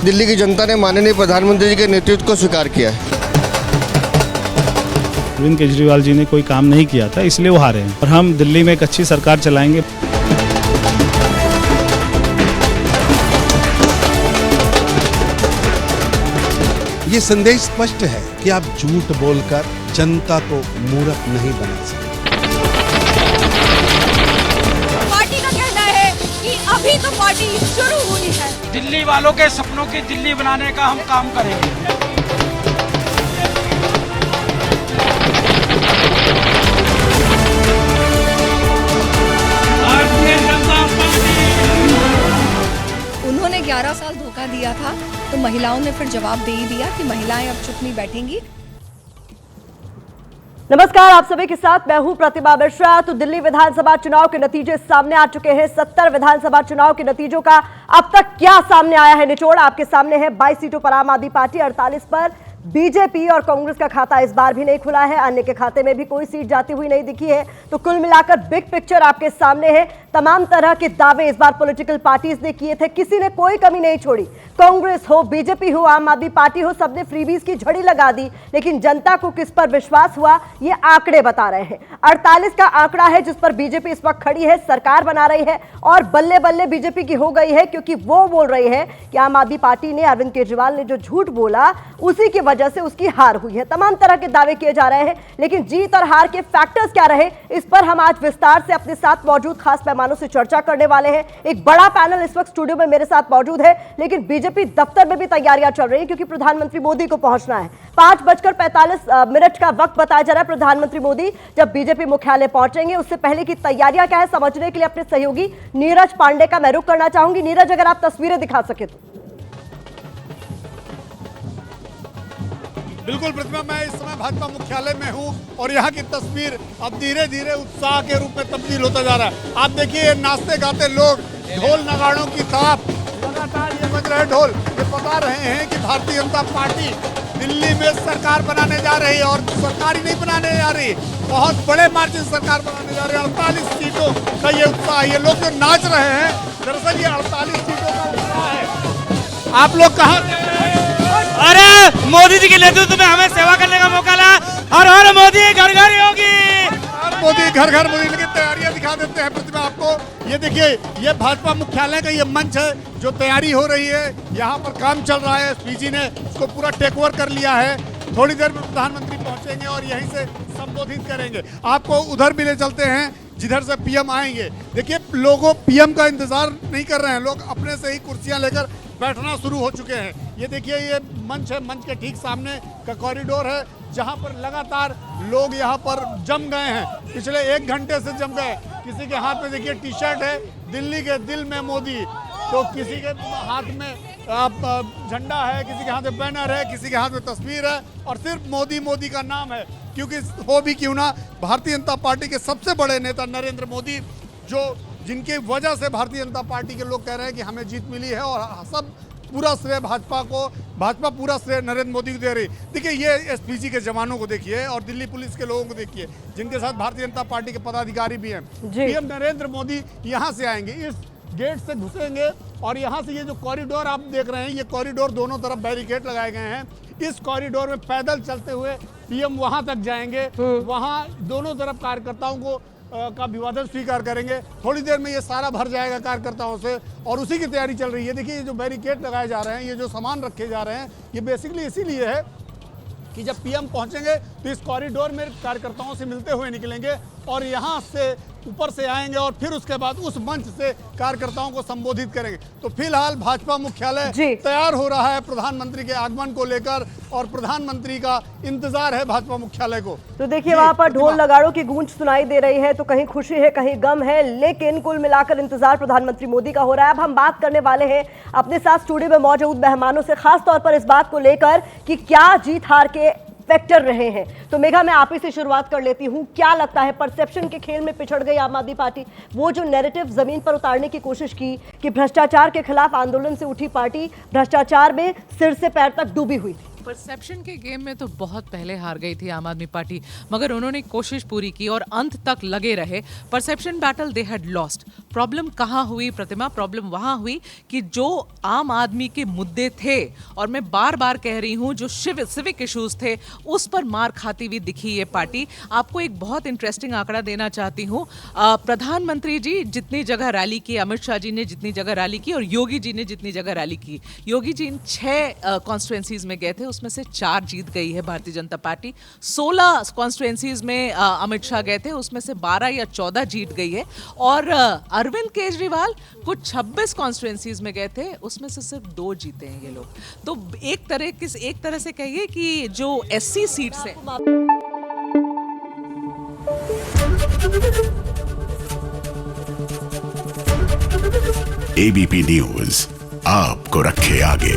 दिल्ली की जनता ने माननीय प्रधानमंत्री जी के नेतृत्व को स्वीकार किया है। अरविंद केजरीवाल जी ने कोई काम नहीं किया था, इसलिए वो हारे हैं और हम दिल्ली में एक अच्छी सरकार चलाएंगे। ये संदेश स्पष्ट है कि आप झूठ बोलकर जनता को मूर्ख नहीं बना सकते। पार्टी का कहना है कि अभी तो पार्टी शुरू हुई है। दिल्ली वालों के सपनों की दिल्ली बनाने का हम काम करेंगे। उन्होंने 11 साल धोखा दिया था, तो महिलाओं ने फिर जवाब दे ही दिया कि महिलाएं अब चुप नहीं बैठेंगी। नमस्कार, आप सभी के साथ मैं हूं प्रतिभा मिश्रा। तो दिल्ली विधानसभा चुनाव के नतीजे सामने आ चुके हैं। 70 विधानसभा चुनाव के नतीजों का अब तक क्या सामने आया है निचोड़ आपके सामने है। 22 सीटों पर आम आदमी पार्टी, 48 पर बीजेपी और कांग्रेस का खाता इस बार भी नहीं खुला है। अन्य के खाते में भी कोई सीट जाती हुई नहीं दिखी है। तो कुल मिलाकर बिग पिक्चर आपके सामने है। तमाम तरह के दावे इस बार पॉलिटिकल पार्टीज ने किए थे, किसी ने कोई कमी नहीं छोड़ी। कांग्रेस हो, बीजेपी हो, आम आदमी पार्टी हो, सबने फ्रीबीज की झड़ी लगा दी। लेकिन जनता को किस पर विश्वास हुआ, ये आंकड़े बता रहे हैं। 48 का आंकड़ा है जिस पर बीजेपी इस वक्त खड़ी है, सरकार बना रही है और बल्ले बल्ले बीजेपी की हो गई है, क्योंकि वो बोल रही है कि आम आदमी पार्टी ने, अरविंद केजरीवाल ने जो झूठ बोला उसी की वजह से उसकी हार हुई है। तमाम तरह के दावे किए जा रहे हैं, लेकिन जीत और हार के फैक्टर्स क्या रहे, इस पर हम आज विस्तार से अपने साथ मौजूद खास मेहमानों से चर्चा करने वाले हैं। एक बड़ा पैनल इस वक्त स्टूडियो में मेरे साथ मौजूद है, लेकिन बीजेपी दफ्तर में भी तैयारियां चल रही है क्योंकि प्रधानमंत्री मोदी को पहुंचना है। 5:45 का वक्त बताया जा रहा है। प्रधानमंत्री मोदी जब बीजेपी मुख्यालय पहुंचेंगे, उससे पहले की तैयारियां क्या है समझने के लिए अपने सहयोगी नीरज पांडे का मैं रुख करना चाहूंगी। नीरज, अगर आप तस्वीरें दिखा सके तो। बिल्कुल प्रतिभा, मैं इस समय भाजपा मुख्यालय में हूं और यहाँ की तस्वीर अब धीरे धीरे उत्साह के रूप में तब्दील होता जा रहा है। आप देखिए, नाचते गाते लोग, ढोल नगाड़ों की थाप, लगातार ये बज रहे ढोल, ये बता रहे हैं कि भारतीय जनता पार्टी दिल्ली में सरकार बनाने जा रही है और सरकार ही नहीं बनाने जा रही, बहुत बड़े मार्जिन सरकार बनाने जा रही है। 48 सीटों का ये उत्साह, ये लोग जो नाच रहे हैं, दरअसल ये 48 सीटों का उत्साह है। आप लोग कहाँ? अरे मोदी जी के नेतृत्व में हमें सेवा करने का मौका मिला। हर हर मोदी, घर घर योगी। मोदी, घर घर मोदी की तैयारियां दिखा देते हैं प्रतिभा आपको। ये देखिए, ये भाजपा मुख्यालय का ये मंच है जो तैयारी हो रही है। यहाँ पर काम चल रहा है, एसपीजी ने इसको पूरा टेक ओवर कर लिया है। थोड़ी देर में प्रधानमंत्री पहुंचेंगे और यहीं से संबोधित करेंगे। आपको उधर भी ले चलते हैं जिधर से पीएम आएंगे। देखिए, लोगों पीएम का इंतजार नहीं कर रहे हैं, लोग अपने से ही कुर्सियां लेकर बैठना शुरू हो चुके हैं। ये देखिए, ये मंच है, मंच के ठीक सामने का कॉरिडोर है जहां पर लगातार लोग यहाँ पर जम गए हैं। पिछले 1 घंटे से जम गए। किसी के हाथ में देखिए टी शर्ट है, दिल्ली के दिल में मोदी, तो किसी के हाथ में झंडा है, किसी के हाथ में बैनर है, किसी के हाथ में तस्वीर है और सिर्फ मोदी मोदी का नाम है। क्योंकि हो भी क्यों ना, भारतीय जनता पार्टी के सबसे बड़े नेता नरेंद्र मोदी, जो जिनकी वजह से भारतीय जनता पार्टी के लोग कह रहे हैं कि हमें जीत मिली है और सब पूरा श्रेय भाजपा को, भाजपा पूरा श्रेय नरेंद्र मोदी को दे रही। देखिए, ये एसपीजी के जवानों को देखिए और दिल्ली पुलिस के लोगों को देखिए, जिनके साथ भारतीय जनता पार्टी के पदाधिकारी भी हैं। पीएम नरेंद्र मोदी यहाँ से आएंगे, इस गेट से घुसेंगे और यहाँ से ये जो कॉरिडोर आप देख रहे हैं, ये कॉरिडोर दोनों तरफ बैरिकेड लगाए गए हैं। इस कॉरिडोर में पैदल चलते हुए पीएम वहां तक जाएंगे, वहां दोनों तरफ कार्यकर्ताओं को का अभिवादन स्वीकार करेंगे। थोड़ी देर में ये सारा भर जाएगा कार्यकर्ताओं से और उसी की तैयारी चल रही है। देखिए, ये जो बैरिकेड लगाए जा रहे हैं, ये जो सामान रखे जा रहे हैं, ये बेसिकली इसीलिए है कि जब पीएम पहुंचेंगे तो इस कॉरिडोर में कार्यकर्ताओं से मिलते हुए निकलेंगे और यहाँ से ऊपर से आएंगे और फिर उसके बाद उस मंच से कार्यकर्ताओं को संबोधित करेंगे। तो फिलहाल भाजपा मुख्यालय तैयार हो रहा है प्रधानमंत्री के आगमन को लेकर और प्रधानमंत्री का इंतजार है भाजपा मुख्यालय को। तो देखिए, वहां पर ढोल नगाड़ों की गूंज सुनाई दे रही है, तो कहीं खुशी है, कहीं गम है, लेकिन कुल मिलाकर इंतजार प्रधानमंत्री मोदी का हो रहा है। अब हम बात करने वाले हैं अपने साथ स्टूडियो में मौजूद मेहमानों से, खास तौर पर इस बात को लेकर कि क्या जीत हार के फैक्टर रहे हैं। तो मेघा, मैं आप ही से शुरुआत कर लेती हूं। क्या लगता है, परसेप्शन के खेल में पिछड़ गई आम आदमी पार्टी? वो जो नैरेटिव जमीन पर उतारने की कोशिश की कि भ्रष्टाचार के खिलाफ आंदोलन से उठी पार्टी भ्रष्टाचार में सिर से पैर तक डूबी हुई थी। परसेप्शन के गेम में तो बहुत पहले हार गई थी आम आदमी पार्टी, मगर उन्होंने कोशिश पूरी की और अंत तक लगे रहे। Perception battle they had lost, problem कहाँ हुई प्रतिमा? प्रॉब्लम वहाँ हुई कि जो आम आदमी के मुद्दे थे, और मैं बार बार कह रही हूँ जो सिविक इश्यूज थे, उस पर मार खाती हुई दिखी ये पार्टी। आपको एक बहुत इंटरेस्टिंग आंकड़ा देना चाहती हूँ। प्रधानमंत्री जी जितनी जगह रैली की, अमित शाह जी ने जितनी जगह रैली की और योगी जी ने जितनी जगह रैली की, योगी जी इन 6 कॉन्स्टिट्यूएंसीज में गए थे, उसमें से 4 जीत गई है भारतीय जनता पार्टी। 16 कॉन्स्टिट्यूएंसीज में अमित शाह गए थे, उसमें से 12 या 14 जीत गई है। और अरविंद केजरीवाल कुछ 26 कॉन्स्टिट्यूएंसीज में गए थे, उसमें से सिर्फ 2 जीते हैं ये लोग। तो एक तरह से कहिए कि जो SC सीट्स हैं, ABP न्यूज आपको रखे आगे।